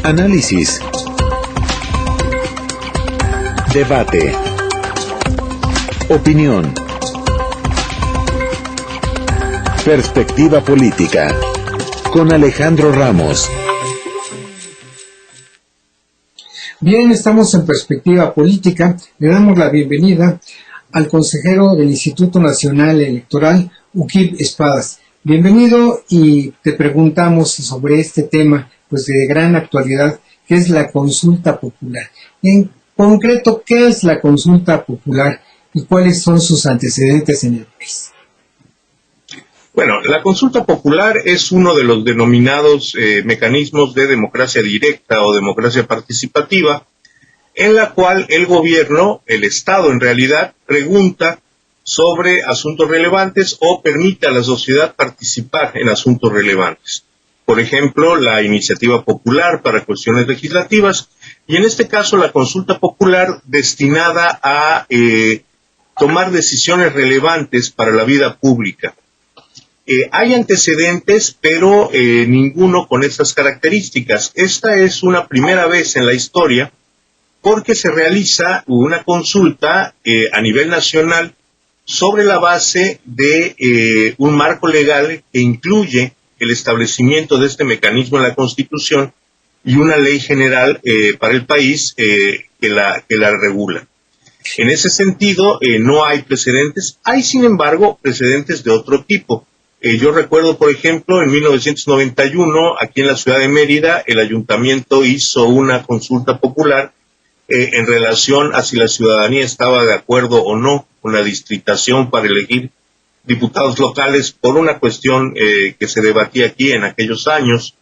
Análisis. Debate. Opinión. Perspectiva política. Con Alejandro Ramos. Bien, estamos en Perspectiva Política. Le damos la bienvenida al consejero del Instituto Nacional Electoral, Uquib Espadas. Bienvenido, y te preguntamos sobre este tema pues de gran actualidad, que es la consulta popular. En concreto, ¿qué es la consulta popular y cuáles son sus antecedentes en el país? Bueno, la consulta popular es uno de los denominados mecanismos de democracia directa o democracia participativa, en la cual el gobierno, el Estado en realidad, pregunta sobre asuntos relevantes o permite a la sociedad participar en asuntos relevantes. Por ejemplo, la iniciativa popular para cuestiones legislativas, y en este caso la consulta popular destinada a tomar decisiones relevantes para la vida pública. Hay antecedentes, pero ninguno con estas características. Esta es una primera vez en la historia porque se realiza una consulta a nivel nacional sobre la base de un marco legal que incluye el establecimiento de este mecanismo en la Constitución y una ley general para el país que la regula. En ese sentido, no hay precedentes. Hay, sin embargo, precedentes de otro tipo. Yo recuerdo, por ejemplo, en 1991, aquí en la ciudad de Mérida, el ayuntamiento hizo una consulta popular en relación a si la ciudadanía estaba de acuerdo o no con la distritación para elegir diputados locales por una cuestión que se debatía aquí en aquellos años.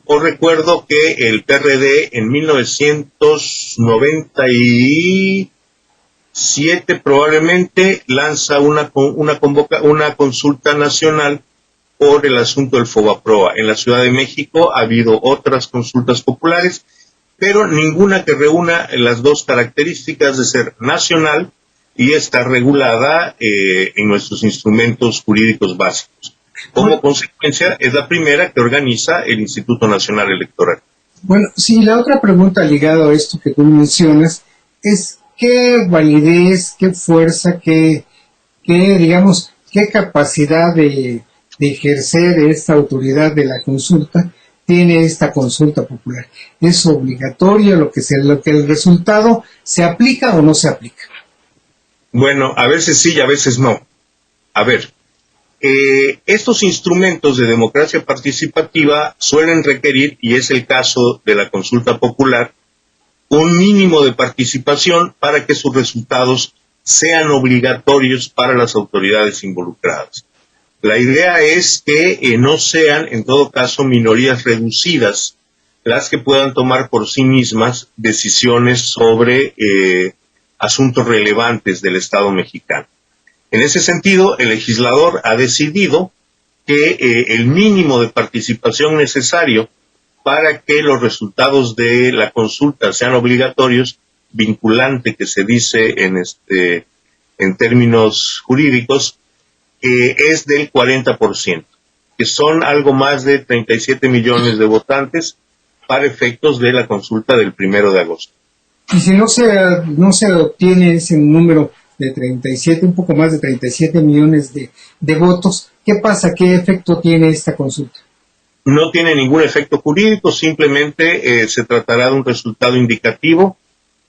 O recuerdo que el PRD en 1997 probablemente lanza una consulta nacional por el asunto del Fobaproa. En la Ciudad de México ha habido otras consultas populares, pero ninguna que reúna las dos características de ser nacional y estar regulada en nuestros instrumentos jurídicos básicos. Como consecuencia, es la primera que organiza el Instituto Nacional Electoral. Bueno, sí, la otra pregunta ligada a esto que tú mencionas es qué validez, qué fuerza, qué capacidad de ejercer esta autoridad de la consulta tiene esta consulta popular. ¿Es obligatorio lo que el resultado se aplica o no se aplica? Bueno, a veces sí y a veces no. A ver, estos instrumentos de democracia participativa suelen requerir, y es el caso de la consulta popular, un mínimo de participación para que sus resultados sean obligatorios para las autoridades involucradas. La idea es que no sean, en todo caso, minorías reducidas las que puedan tomar por sí mismas decisiones sobre asuntos relevantes del Estado mexicano. En ese sentido, el legislador ha decidido que el mínimo de participación necesario para que los resultados de la consulta sean obligatorios, vinculante que se dice en términos jurídicos, es del 40%, que son algo más de 37 millones de votantes para efectos de la consulta del 1 de agosto. Y si no se obtiene ese número de 37, un poco más de 37 millones de votos, ¿qué pasa? ¿Qué efecto tiene esta consulta? No tiene ningún efecto jurídico, simplemente se tratará de un resultado indicativo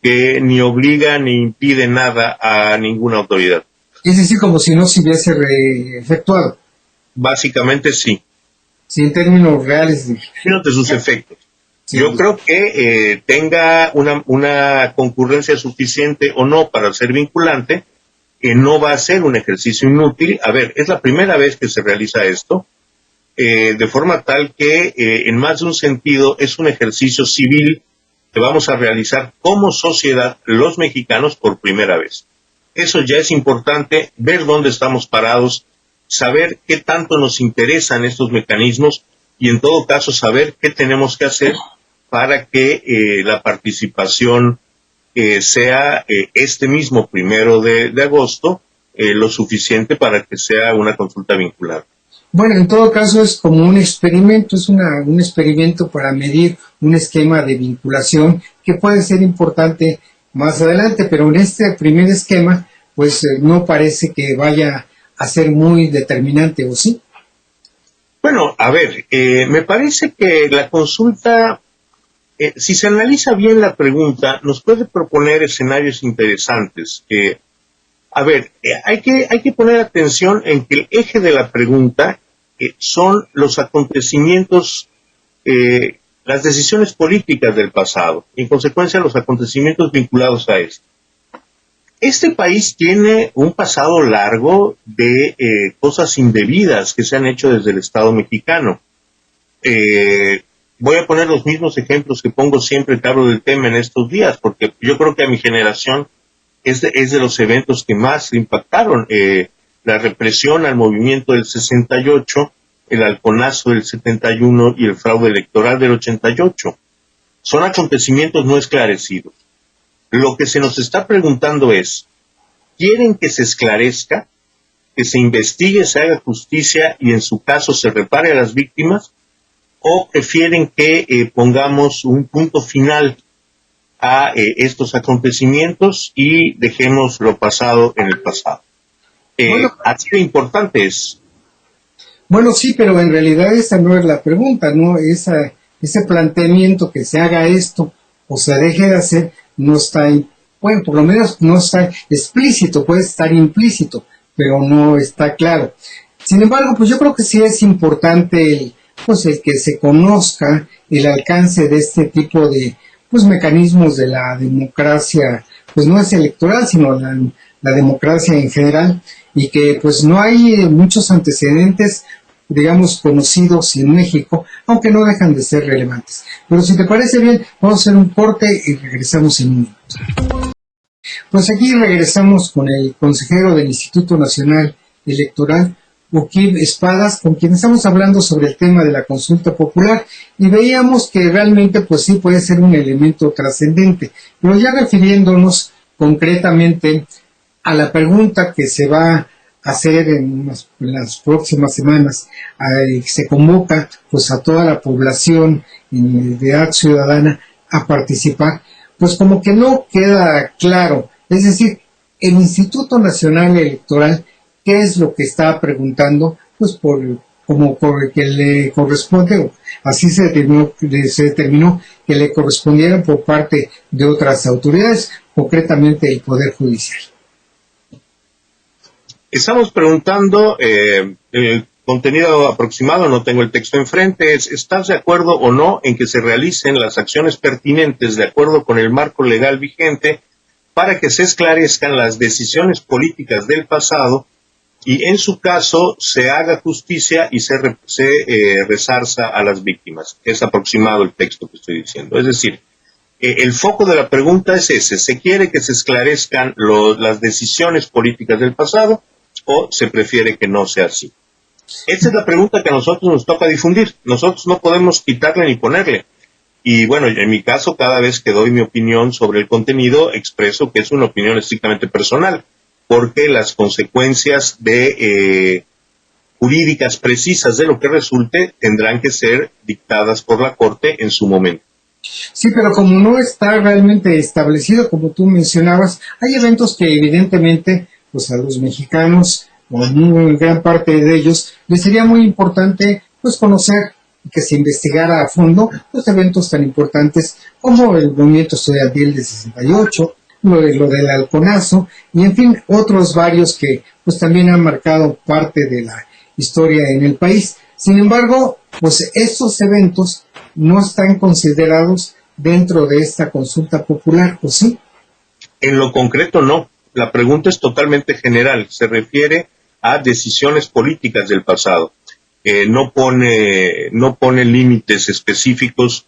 que ni obliga ni impide nada a ninguna autoridad. Es decir, como si no se hubiese efectuado. Básicamente sí. Sí, en términos reales. En términos de sus efectos. Sí. Yo creo que tenga una concurrencia suficiente o no para ser vinculante, que no va a ser un ejercicio inútil. A ver, es la primera vez que se realiza esto, de forma tal que en más de un sentido es un ejercicio civil que vamos a realizar como sociedad los mexicanos por primera vez. Eso ya es importante, ver dónde estamos parados, saber qué tanto nos interesan estos mecanismos y en todo caso saber qué tenemos que hacer para que la participación sea este mismo 1 de agosto lo suficiente para que sea una consulta vinculada. Bueno, en todo caso es como un experimento, es un experimento para medir un esquema de vinculación que puede ser importante más adelante, pero en este primer esquema, pues no parece que vaya a ser muy determinante, ¿o sí? Bueno, a ver, me parece que la consulta, si se analiza bien la pregunta, nos puede proponer escenarios interesantes. A ver, hay que poner atención en que el eje de la pregunta son los acontecimientos, las decisiones políticas del pasado, y en consecuencia los acontecimientos vinculados a esto. Este país tiene un pasado largo de cosas indebidas que se han hecho desde el Estado mexicano. Voy a poner los mismos ejemplos que pongo siempre que hablo del tema en estos días, porque yo creo que a mi generación es de los eventos que más impactaron. La represión al movimiento del 68, el halconazo del 71 y el fraude electoral del 88. Son acontecimientos no esclarecidos. Lo que se nos está preguntando es, ¿quieren que se esclarezca, que se investigue, se haga justicia y en su caso se repare a las víctimas? ¿O prefieren que pongamos un punto final a estos acontecimientos y dejemos lo pasado en el pasado? Bueno, Así de importante es. Bueno, sí, pero en realidad esa no es la pregunta, ¿no? Ese planteamiento que se haga esto o se deje de hacer no está, bueno, por lo menos no está explícito, puede estar implícito, pero no está claro. Sin embargo, pues yo creo que sí es importante el que se conozca el alcance de este tipo de mecanismos de la democracia, pues no es electoral, sino la democracia en general, y que pues no hay muchos antecedentes, digamos, conocidos en México, aunque no dejan de ser relevantes. Pero si te parece bien, vamos a hacer un corte y regresamos en un minuto. Pues aquí regresamos con el consejero del Instituto Nacional Electoral, Uquib Espadas, con quien estamos hablando sobre el tema de la consulta popular, y veíamos que realmente pues sí puede ser un elemento trascendente, pero ya refiriéndonos concretamente a la pregunta que se va a hacer en las próximas semanas, se convoca pues a toda la población de edad ciudadana a participar, pues como que no queda claro, es decir, el Instituto Nacional Electoral, ¿qué es lo que está preguntando? Pues por que le corresponde, así se determinó que le correspondiera por parte de otras autoridades, concretamente el Poder Judicial. Estamos preguntando, el contenido aproximado, no tengo el texto enfrente, ¿estás de acuerdo o no en que se realicen las acciones pertinentes de acuerdo con el marco legal vigente para que se esclarezcan las decisiones políticas del pasado y en su caso se haga justicia y se resarza a las víctimas? Es aproximado el texto que estoy diciendo. Es decir, el foco de la pregunta es ese: ¿se quiere que se esclarezcan las decisiones políticas del pasado o se prefiere que no sea así? Esa es la pregunta que a nosotros nos toca difundir. Nosotros no podemos quitarle ni ponerle. Y bueno, en mi caso, cada vez que doy mi opinión sobre el contenido, expreso que es una opinión estrictamente personal, porque las consecuencias jurídicas precisas de lo que resulte tendrán que ser dictadas por la Corte en su momento. Sí, pero como no está realmente establecido, como tú mencionabas, hay eventos que evidentemente pues a los mexicanos, o a una gran parte de ellos, les sería muy importante pues conocer, que se investigara a fondo los eventos tan importantes como el movimiento estudiantil de 68, lo del halconazo, y en fin, otros varios que pues también han marcado parte de la historia en el país. Sin embargo, pues estos eventos no están considerados dentro de esta consulta popular, ¿o sí? En lo concreto, no. La pregunta es totalmente general. Se refiere a decisiones políticas del pasado. No pone límites específicos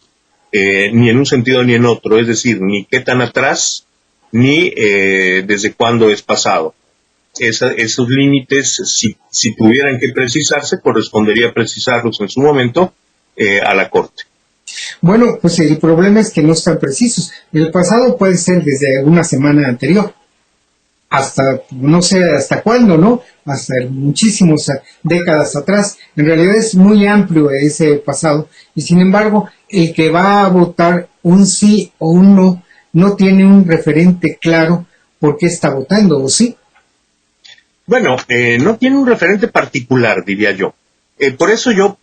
ni en un sentido ni en otro. Es decir, ni qué tan atrás, ni desde cuándo es pasado. Esos límites, si tuvieran que precisarse, correspondería precisarlos en su momento a la Corte. Bueno, pues el problema es que no están precisos. El pasado puede ser desde una semana anterior. hasta no sé hasta cuándo, ¿no? Hasta muchísimas décadas atrás. En realidad es muy amplio ese pasado y sin embargo el que va a votar un sí o un no no tiene un referente claro por qué está votando, ¿o sí? Bueno, no tiene un referente particular, diría yo. Por eso yo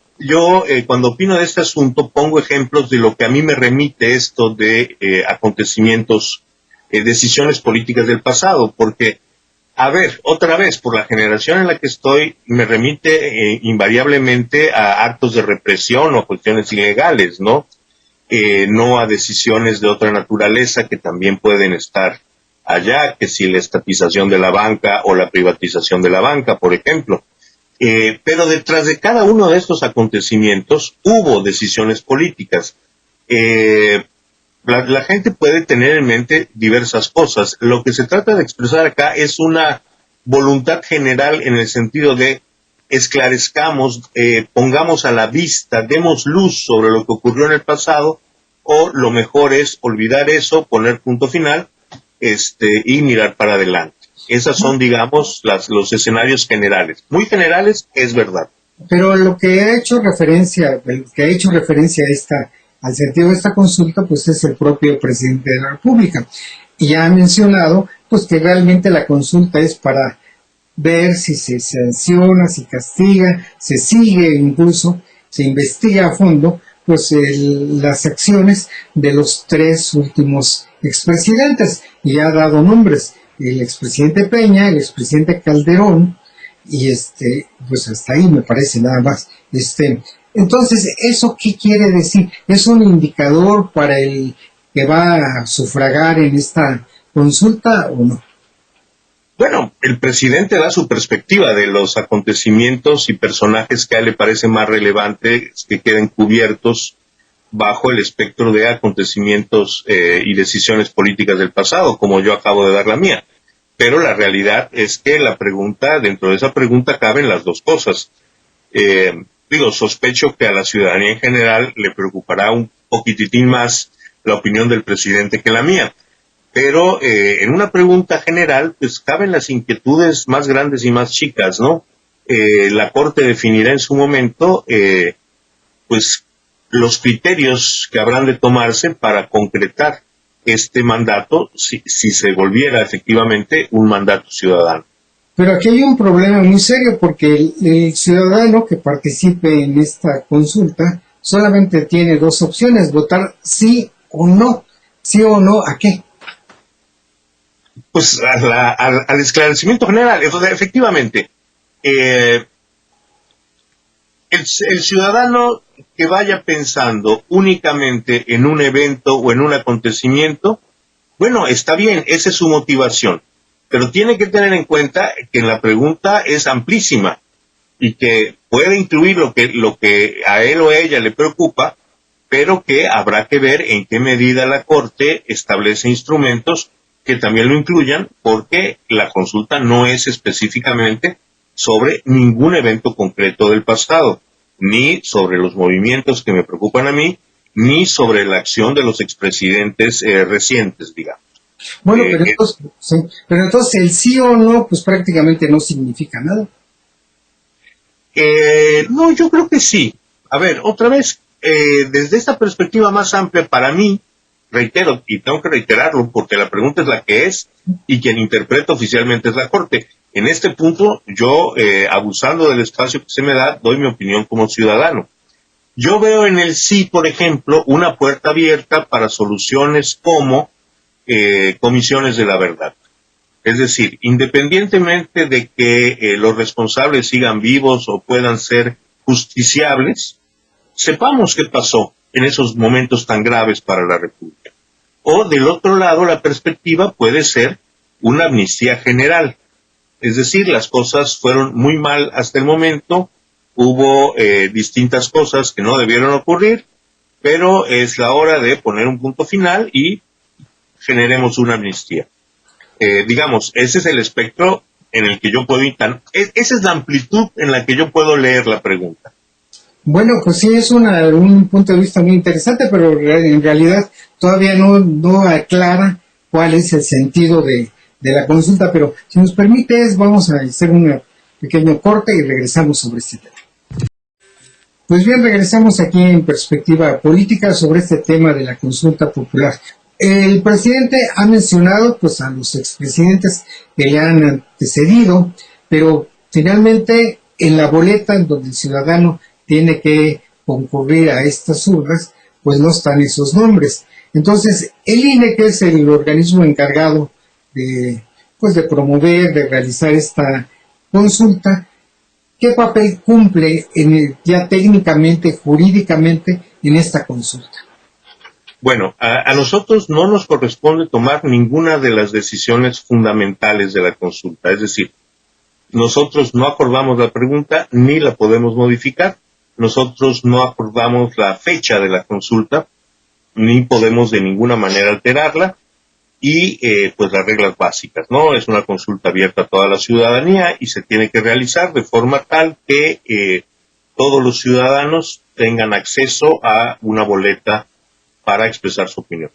cuando opino de este asunto pongo ejemplos de lo que a mí me remite esto de acontecimientos, decisiones políticas del pasado, porque, a ver, otra vez, por la generación en la que estoy, me remite invariablemente a actos de represión o a cuestiones ilegales, ¿no? No a decisiones de otra naturaleza que también pueden estar allá, que si la estatización de la banca o la privatización de la banca, por ejemplo. Pero detrás de cada uno de estos acontecimientos hubo decisiones políticas. La gente puede tener en mente diversas cosas. Lo que se trata de expresar acá es una voluntad general en el sentido de esclarezcamos, pongamos a la vista, demos luz sobre lo que ocurrió en el pasado, o lo mejor es olvidar eso, poner punto final, y mirar para adelante. Esas son, digamos, los escenarios generales. Muy generales, es verdad. Pero lo que ha hecho referencia, al sentido de esta consulta, pues es el propio presidente de la República. Y ya ha mencionado, pues que realmente la consulta es para ver si se sanciona, si castiga, se sigue incluso, se investiga a fondo, pues las acciones de los tres últimos expresidentes, y ha dado nombres, el expresidente Peña, el expresidente Calderón, y pues hasta ahí me parece nada más. Entonces, ¿eso qué quiere decir? ¿Es un indicador para el que va a sufragar en esta consulta o no? Bueno, el presidente da su perspectiva de los acontecimientos y personajes que a él le parece más relevante que queden cubiertos bajo el espectro de acontecimientos y decisiones políticas del pasado, como yo acabo de dar la mía. Pero la realidad es que dentro de esa pregunta caben las dos cosas. Sospecho que a la ciudadanía en general le preocupará un poquititín más la opinión del presidente que la mía. Pero en una pregunta general, pues caben las inquietudes más grandes y más chicas, ¿no? La Corte definirá en su momento, pues, los criterios que habrán de tomarse para concretar este mandato, si se volviera efectivamente un mandato ciudadano. Pero aquí hay un problema muy serio, porque el ciudadano que participe en esta consulta solamente tiene dos opciones: votar sí o no. ¿Sí o no a qué? Pues al esclarecimiento general. Entonces, efectivamente, el ciudadano que vaya pensando únicamente en un evento o en un acontecimiento, bueno, está bien, esa es su motivación, pero tiene que tener en cuenta que la pregunta es amplísima y que puede incluir lo que a él o a ella le preocupa, pero que habrá que ver en qué medida la Corte establece instrumentos que también lo incluyan, porque la consulta no es específicamente sobre ningún evento concreto del pasado, ni sobre los movimientos que me preocupan a mí, ni sobre la acción de los expresidentes recientes, digamos. Bueno, pero entonces el sí o no, pues prácticamente no significa nada. No, yo creo que sí. A ver, otra vez, desde esta perspectiva más amplia, para mí, reitero, y tengo que reiterarlo porque la pregunta es la que es, y quien interpreta oficialmente es la Corte. En este punto, yo, abusando del espacio que se me da, doy mi opinión como ciudadano. Yo veo en el sí, por ejemplo, una puerta abierta para soluciones como comisiones de la verdad. Es decir, independientemente de que los responsables sigan vivos o puedan ser justiciables, sepamos qué pasó en esos momentos tan graves para la República. O del otro lado, la perspectiva puede ser una amnistía general. Es decir, las cosas fueron muy mal hasta el momento, hubo distintas cosas que no debieron ocurrir, pero es la hora de poner un punto final y generemos una amnistía. Digamos, ese es el espectro en el que yo puedo esa es la amplitud en la que yo puedo leer la pregunta. Bueno, pues sí, es un punto de vista muy interesante, pero en realidad todavía no aclara cuál es el sentido de de la consulta, pero si nos permites, vamos a hacer un pequeño corte y regresamos sobre este tema. Pues bien, regresamos aquí en Perspectiva Política sobre este tema de la consulta popular. El presidente ha mencionado pues a los expresidentes que le han antecedido, pero finalmente en la boleta en donde el ciudadano tiene que concurrir a estas urnas, pues no están esos nombres. Entonces, el INE, que es el organismo encargado de promover, de realizar esta consulta, ¿qué papel cumple ya técnicamente, jurídicamente, en esta consulta? Bueno, a nosotros no nos corresponde tomar ninguna de las decisiones fundamentales de la consulta. Es decir, nosotros no acordamos la pregunta ni la podemos modificar. Nosotros no acordamos la fecha de la consulta ni podemos de ninguna manera alterarla. Y pues las reglas básicas, ¿no? Es una consulta abierta a toda la ciudadanía y se tiene que realizar de forma tal que todos los ciudadanos tengan acceso a una boleta para expresar su opinión.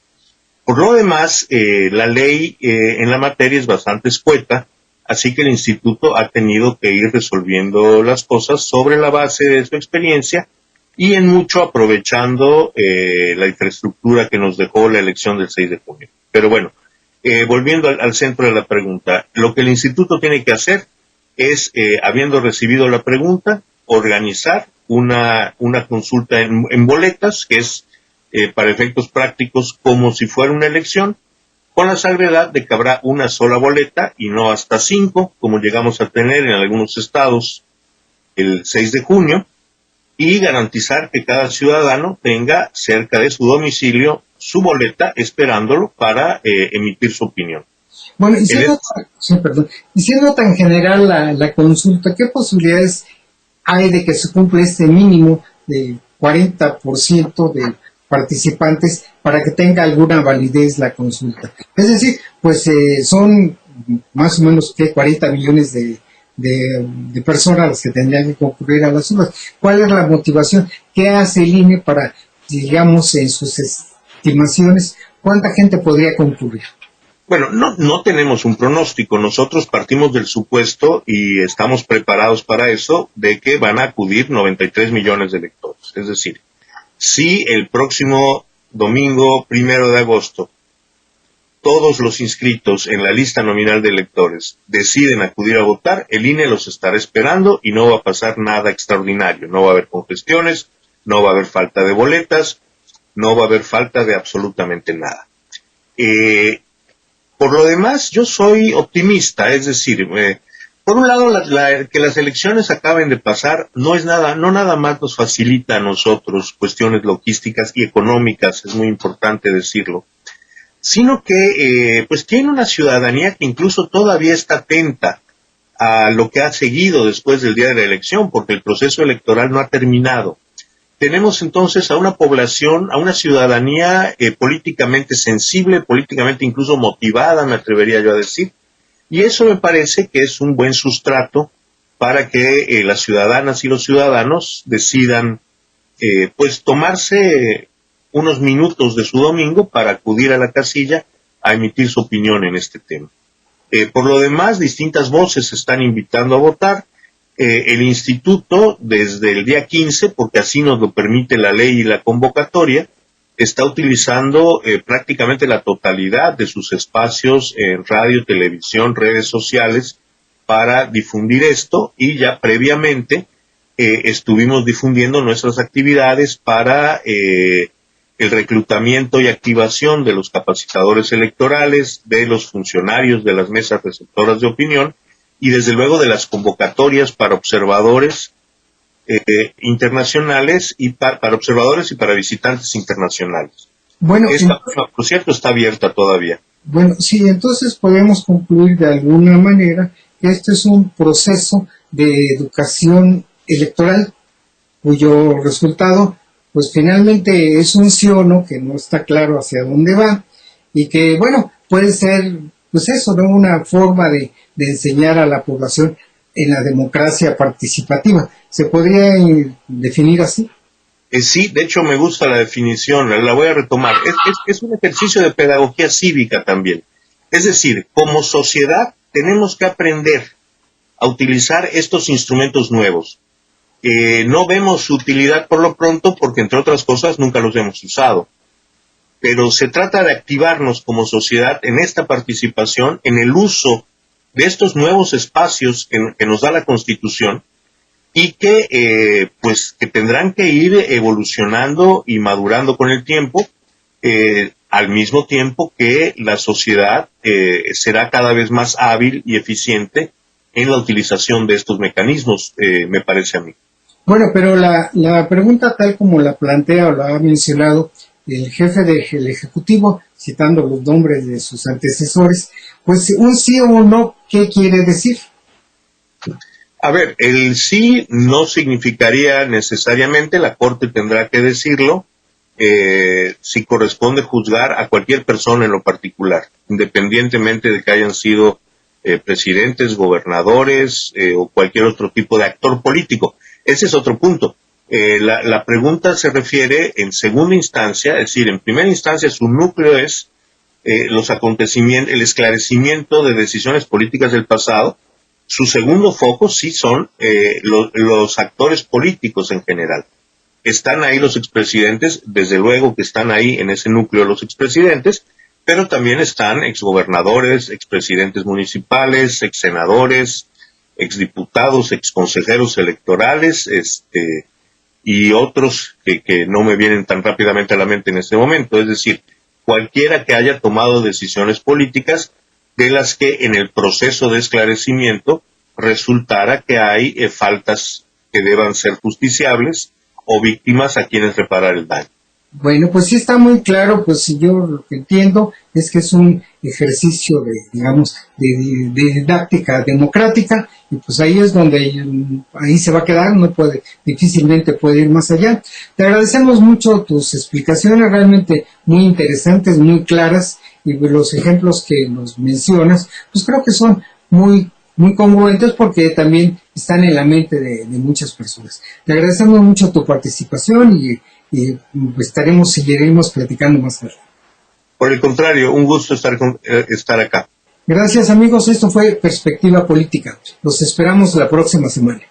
Por lo demás, la ley en la materia es bastante escueta, así que el instituto ha tenido que ir resolviendo las cosas sobre la base de su experiencia y en mucho aprovechando la infraestructura que nos dejó la elección del 6 de junio. Pero bueno, volviendo al centro de la pregunta, lo que el instituto tiene que hacer es, habiendo recibido la pregunta, organizar una consulta en boletas, que es para efectos prácticos como si fuera una elección, con la salvedad de que habrá una sola boleta y no hasta 5, como llegamos a tener en algunos estados el 6 de junio, y garantizar que cada ciudadano tenga cerca de su domicilio su boleta esperándolo para emitir su opinión. Bueno, y siendo tan general la consulta, ¿qué posibilidades hay de que se cumpla este mínimo de 40% de participantes para que tenga alguna validez la consulta? Es decir, pues son más o menos 40 millones de personas las que tendrían que concurrir a las urnas. ¿Cuál es la motivación? ¿Qué hace el INE para, digamos, en sus estimaciones, cuánta gente podría concurrir? Bueno, no tenemos un pronóstico. Nosotros partimos del supuesto y estamos preparados para eso, de que van a acudir 93 millones de electores. Es decir, si el próximo domingo 1 de agosto todos los inscritos en la lista nominal de electores deciden acudir a votar, el INE los estará esperando y no va a pasar nada extraordinario. No va a haber congestiones, no va a haber falta de boletas, no va a haber falta de absolutamente nada. Por lo demás, yo soy optimista, es decir, por un lado, que las elecciones acaben de pasar no nada más nos facilita a nosotros cuestiones logísticas y económicas, es muy importante decirlo, sino que pues tiene una ciudadanía que incluso todavía está atenta a lo que ha seguido después del día de la elección, porque el proceso electoral no ha terminado. Tenemos entonces a una población, a una ciudadanía políticamente sensible, políticamente incluso motivada, me atrevería yo a decir, y eso me parece que es un buen sustrato para que las ciudadanas y los ciudadanos decidan pues tomarse unos minutos de su domingo para acudir a la casilla a emitir su opinión en este tema. Por lo demás, distintas voces están invitando a votar. El instituto, desde el día 15, porque así nos lo permite la ley y la convocatoria, está utilizando prácticamente la totalidad de sus espacios en radio, televisión, redes sociales para difundir esto, y ya previamente estuvimos difundiendo nuestras actividades para el reclutamiento y activación de los capacitadores electorales, de los funcionarios de las mesas receptoras de opinión y desde luego de las convocatorias para observadores internacionales y para observadores y para visitantes internacionales. Bueno, por cierto, está abierta todavía. Bueno, sí, entonces podemos concluir de alguna manera que este es un proceso de educación electoral cuyo resultado pues finalmente es un sí o no, que no está claro hacia dónde va, y que, bueno, puede ser, pues eso, ¿no? Una forma de enseñar a la población en la democracia participativa. ¿Se podría definir así? Sí, de hecho me gusta la definición, la voy a retomar. Es un ejercicio de pedagogía cívica también. Es decir, como sociedad tenemos que aprender a utilizar estos instrumentos nuevos. No vemos su utilidad por lo pronto porque, entre otras cosas, nunca los hemos usado. Pero se trata de activarnos como sociedad en esta participación, en el uso de estos nuevos espacios que nos da la Constitución y que tendrán que ir evolucionando y madurando con el tiempo, al mismo tiempo que la sociedad será cada vez más hábil y eficiente en la utilización de estos mecanismos, me parece a mí. Bueno, pero la pregunta tal como la plantea o la ha mencionado el jefe del Ejecutivo, citando los nombres de sus antecesores, pues un sí o un no, ¿qué quiere decir? A ver, el sí no significaría necesariamente, la Corte tendrá que decirlo, si corresponde juzgar a cualquier persona en lo particular, independientemente de que hayan sido presidentes, gobernadores o cualquier otro tipo de actor político. Ese es otro punto. La pregunta se refiere en segunda instancia, es decir, en primera instancia su núcleo es los acontecimientos, el esclarecimiento de decisiones políticas del pasado. Su segundo foco sí son los actores políticos en general. Están ahí los expresidentes, desde luego que están ahí en ese núcleo los expresidentes, pero también están exgobernadores, expresidentes municipales, exsenadores, exdiputados, exconsejeros electorales, y otros que no me vienen tan rápidamente a la mente en este momento. Es decir, cualquiera que haya tomado decisiones políticas de las que en el proceso de esclarecimiento resultara que hay faltas que deban ser justiciables o víctimas a quienes reparar el daño. Bueno, pues sí está muy claro, pues yo lo que entiendo es que es un ejercicio de didáctica democrática, y pues ahí es donde ahí se va a quedar, difícilmente puede ir más allá. Te agradecemos mucho tus explicaciones, realmente muy interesantes, muy claras, y los ejemplos que nos mencionas, pues creo que son muy congruentes porque también están en la mente de muchas personas. Te agradecemos mucho tu participación y seguiremos platicando más tarde. Por el contrario, un gusto estar acá. Gracias, amigos, esto fue Perspectiva Política. Los esperamos la próxima semana.